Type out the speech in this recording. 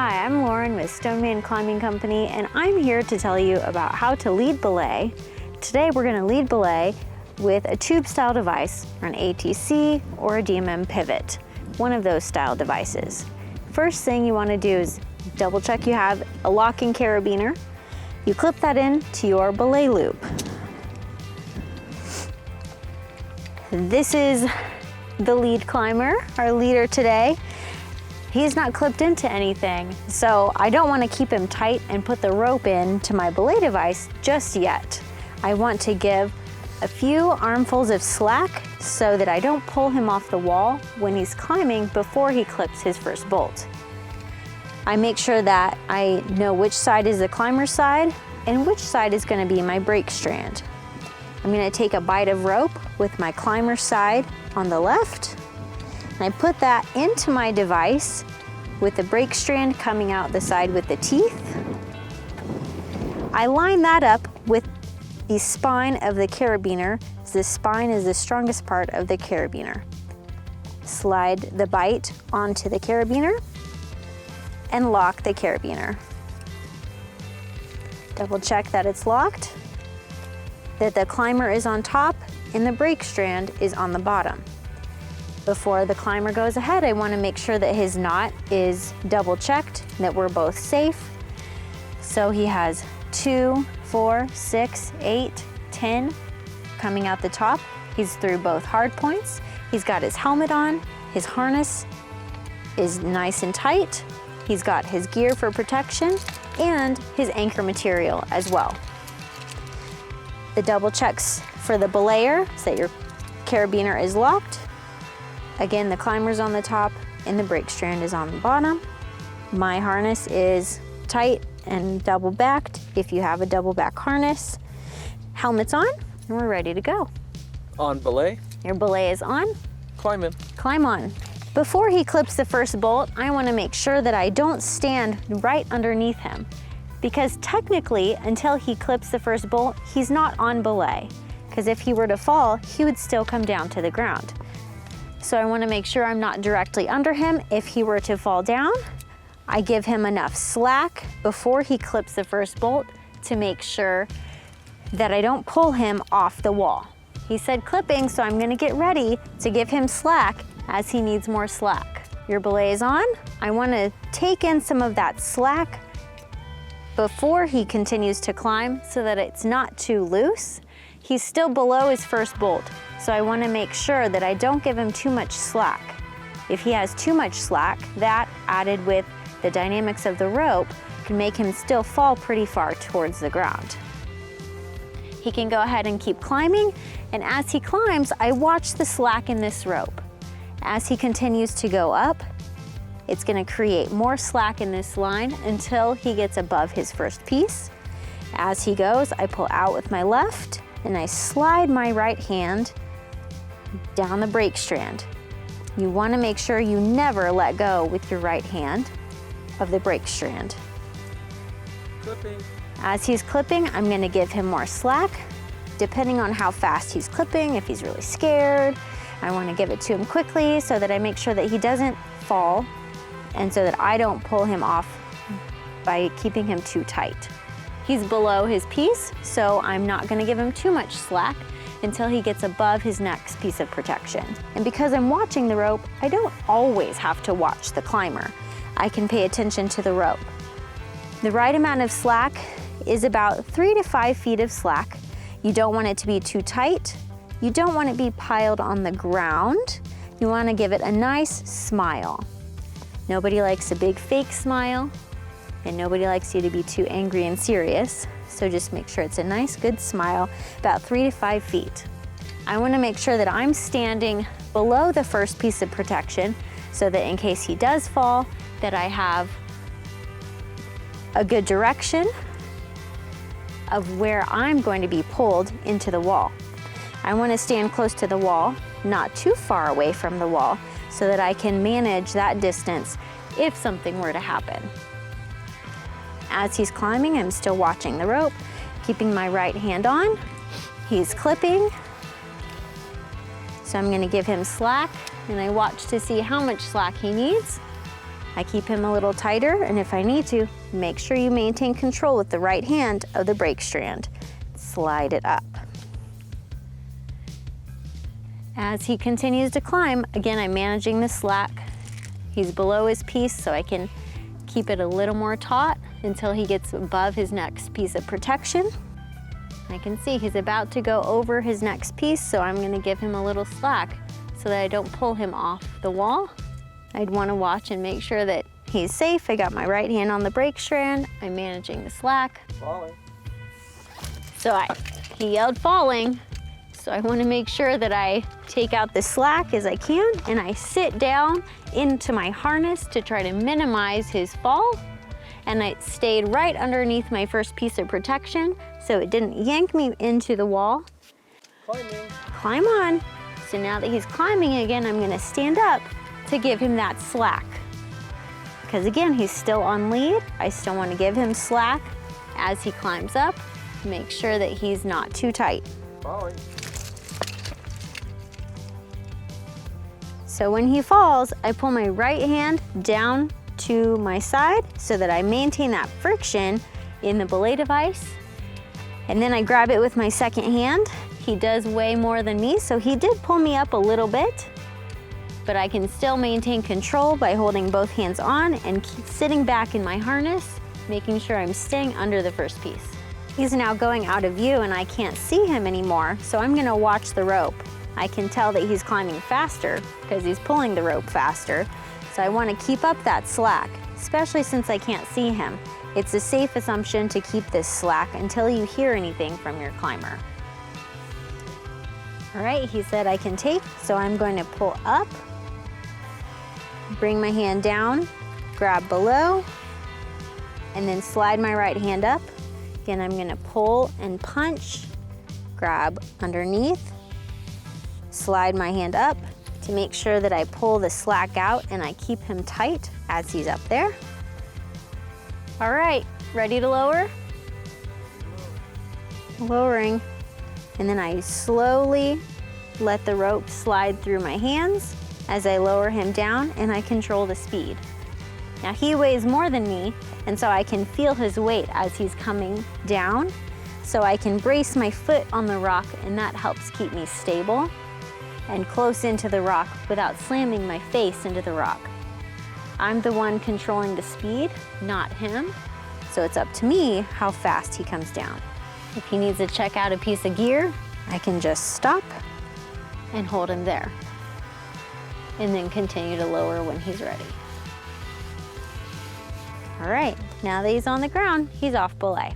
Hi, I'm Lauren with StoneMan Climbing Company, and I'm here to tell you about how to lead belay. Today we're going to lead belay with a tube style device, or an ATC or a DMM pivot, one of those style devices. First thing you want to do is double check you have a locking carabiner. You clip that in to your belay loop. This is the lead climber, our leader today. He's not clipped into anything, so I don't want to keep him tight and put the rope in to my belay device just yet. I want to give a few armfuls of slack so that I don't pull him off the wall when he's climbing before he clips his first bolt. I make sure that I know which side is the climber's side and which side is going to be my brake strand. I'm going to take a bite of rope with my climber's side on the left, and I put that into my device with the brake strand coming out the side with the teeth. I line that up with the spine of the carabiner. The spine is the strongest part of the carabiner. Slide the bite onto the carabiner and lock the carabiner. Double check that it's locked, that the climber is on top and the brake strand is on the bottom. Before the climber goes ahead, I want to make sure that his knot is double checked, that we're both safe. So he has 2, 4, 6, 8, 10 coming out the top. He's through both hard points. He's got his helmet on. His harness is nice and tight. He's got his gear for protection and his anchor material as well. The double checks for the belayer so that your carabiner is locked. Again, the climber's on the top and the brake strand is on the bottom. My harness is tight and double backed if you have a double back harness. Helmet's on and we're ready to go. On belay. Your belay is on. Climb in. Climb on. Before he clips the first bolt, I want to make sure that I don't stand right underneath him, because technically, until he clips the first bolt, he's not on belay, because if he were to fall, he would still come down to the ground. So I want to make sure I'm not directly under him. If he were to fall down, I give him enough slack before he clips the first bolt to make sure that I don't pull him off the wall. He said clipping, so I'm going to get ready to give him slack as he needs more slack. Your belay is on. I want to take in some of that slack before he continues to climb so that it's not too loose. He's still below his first bolt, so I want to make sure that I don't give him too much slack. If he has too much slack, that added with the dynamics of the rope can make him still fall pretty far towards the ground. He can go ahead and keep climbing, and as he climbs, I watch the slack in this rope. As he continues to go up, it's going to create more slack in this line until he gets above his first piece. As he goes, I pull out with my left and I slide my right hand down the brake strand. You want to make sure you never let go with your right hand of the brake strand. Clipping. As he's clipping, I'm going to give him more slack. Depending on how fast he's clipping, if he's really scared, I want to give it to him quickly so that I make sure that he doesn't fall and so that I don't pull him off by keeping him too tight. He's below his piece, so I'm not going to give him too much slack until he gets above his next piece of protection. And because I'm watching the rope, I don't always have to watch the climber. I can pay attention to the rope. The right amount of slack is about 3 to 5 feet of slack. You don't want it to be too tight. You don't want it to be piled on the ground. You want to give it a nice smile. Nobody likes a big fake smile, and nobody likes you to be too angry and serious. So just make sure it's a nice, good smile, about 3 to 5 feet. I want to make sure that I'm standing below the first piece of protection so that in case he does fall, that I have a good direction of where I'm going to be pulled into the wall. I want to stand close to the wall, not too far away from the wall, so that I can manage that distance if something were to happen. As he's climbing, I'm still watching the rope, keeping my right hand on. He's clipping, so I'm going to give him slack, and I watch to see how much slack he needs. I keep him a little tighter, and if I need to, make sure you maintain control with the right hand of the brake strand. Slide it up. As he continues to climb, again, I'm managing the slack. He's below his piece, so I can keep it a little more taut until he gets above his next piece of protection. I can see he's about to go over his next piece, so I'm gonna give him a little slack so that I don't pull him off the wall. I'd wanna watch and make sure that he's safe. I got my right hand on the brake strand. I'm managing the slack. Falling. So he yelled falling, so I wanna make sure that I take out the slack as I can, and I sit down into my harness to try to minimize his fall. And I stayed right underneath my first piece of protection, so it didn't yank me into the wall. Climbing. Climb on. So now that he's climbing again, I'm gonna stand up to give him that slack. Because again, he's still on lead. I still wanna give him slack as he climbs up. Make sure that he's not too tight. Falling. So when he falls, I pull my right hand down to my side so that I maintain that friction in the belay device. And then I grab it with my second hand. He does weigh more than me, so he did pull me up a little bit, but I can still maintain control by holding both hands on and keep sitting back in my harness, making sure I'm staying under the first piece. He's now going out of view and I can't see him anymore, so I'm gonna watch the rope. I can tell that he's climbing faster because he's pulling the rope faster. So I want to keep up that slack, especially since I can't see him. It's a safe assumption to keep this slack until you hear anything from your climber. All right, he said I can take, so I'm going to pull up, bring my hand down, grab below, and then slide my right hand up. Again, I'm going to pull and punch, grab underneath, slide my hand up to make sure that I pull the slack out and I keep him tight as he's up there. All right, ready to lower? Lowering. And then I slowly let the rope slide through my hands as I lower him down, and I control the speed. Now he weighs more than me, and so I can feel his weight as he's coming down. So I can brace my foot on the rock, and that helps keep me stable and close into the rock without slamming my face into the rock. I'm the one controlling the speed, not him, so it's up to me how fast he comes down. If he needs to check out a piece of gear, I can just stop and hold him there, and then continue to lower when he's ready. All right, now that he's on the ground, he's off belay.